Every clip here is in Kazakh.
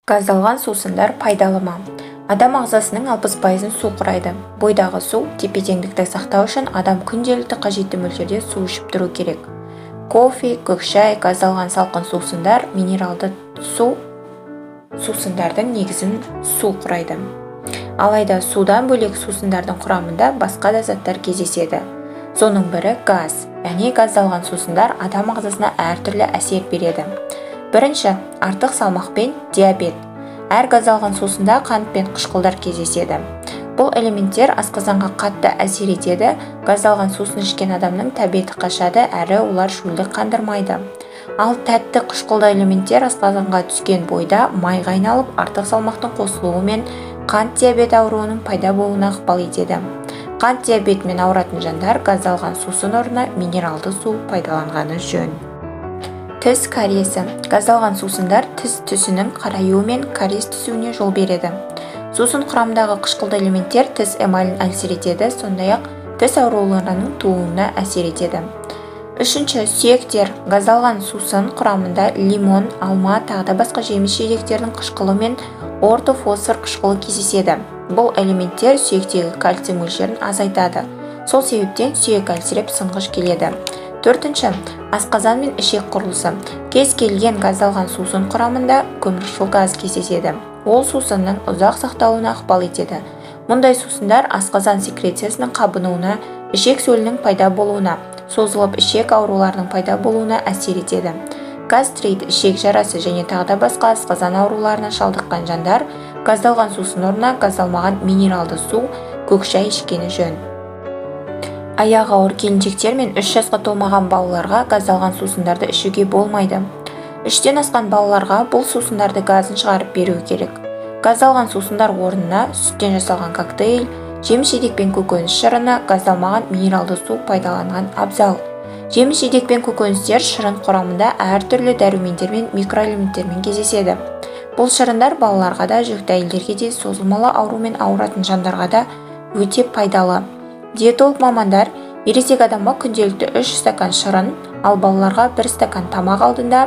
Газдалған сусындар пайдалы ма? Адам ағзасының 60%-ын су құрайды. Бойдағы су тепе-теңдікті сақтау үшін адам күнделікті қажетті мөлшерде су ішіп тұру керек. Кофе, көк шай, газдалған салқын сусындар, минералды сусындардың негізін су құрайды. Алайда судан бөлек сусындардың құрамында басқа да заттар кездеседі. Соның бірі газ, яғни газдалған сусындар адам ағзасына әртүрлі әсер береді. Бірінші, артық салмақ пен диабет. Әр газдалған сусында қант пен қышқылдар кездеседі. Бұл элементтер асқазанға қатты әсер етеді. Газдалған сусын ішкен адамның тәбеті қашады, әрі олар шөлдік қандырмайды. Ал тәтті қышқылды элементтер асқазанға түскен бойда майға айналып, артық салмақтың қосылуы мен қант диабеті ауруының пайда болуына ықпал етеді. Қант диабетімен ауыратын жандар газдалған сусын орнына минералды су пайдаланғаны жөн. Тіс кариесі. Газдалған сусындар тіс түсінің қараюы мен кариес түсуіне жол береді. Сусын құрамындағы қышқылды элементтер тіс эмалін әлсір етеді, сондай-ақ тіс ауруларының тууына әсер етеді. Үшінші, сүйектер. Газдалған сусын құрамында лимон, алма, тағы да басқа жеміс-жидектердің қышқылы мен ортофосфор қышқылы кездеседі. Бұл элементтер сүйектегі кальций мөлшерін азайтады. Сол себептен сүйек әлсіреп сынғыш келеді. Төртінші, асқазан мен ішек құрылысы. Кез келген газдалған сусын құрамында көмірқышқыл газ кездеседі. Ол сусынның ұзақ сақталуына ықпал етеді. Мұндай сусындар асқазан секрециясының қабынуына, ішек сөлінің пайда болуына, созылып ішек ауруларының пайда болуына әсер етеді. Гастрит, ішек жарасы және тағы да басқа асқазан ауруларына шалдыққан жандар газдалған сусын орнына газдалмаған минералды су, көк шай ішкені жөн. Аяғы ауыр келіншектер мен 3 жасқа толмаған балаларға газдалған сусындарды ішуге болмайды. 3-тен асқан балаларға бұл сусындарды газын шығарып беру керек. Газдалған сусындар орнына сүттен жасалған коктейль, жеміс-жидек пен көкөніс шырыны, газдалмаған минералды су пайдаланған абзал. Жеміс-жидек пен көкөністер шырын құрамында әртүрлі дәрумендер мен микроэлементтермен кездеседі. Бұл шырындар балаларға да, жүкті әйелдерге де, созылмалы аурумен ауыратын жандарға да өте пайдалы. Диетолог мамандар ересек адамға күнделікті 3 стакан шырын, ал балаларға 1 стакан тамақ алдында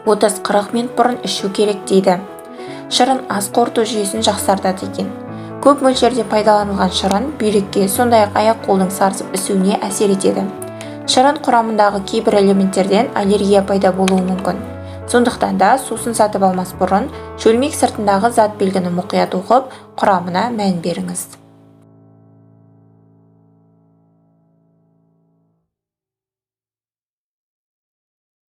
30-40 минут бұрын ішу керек дейді. Шырын ас қорыту жүйесін жақсартады екен. Көп мөлшерде пайдаланылған шырын бүйрекке, сондай-ақ аяқ-қолдың сарысып ісуіне әсер етеді. Шырын құрамындағы кейбір элементтерден аллергия пайда болуы мүмкін. Сондықтан да сусын сатып алмас бұрын шөлмек сыртындағы зат белгіні мұқият оқып, құрамына мән беріңіз.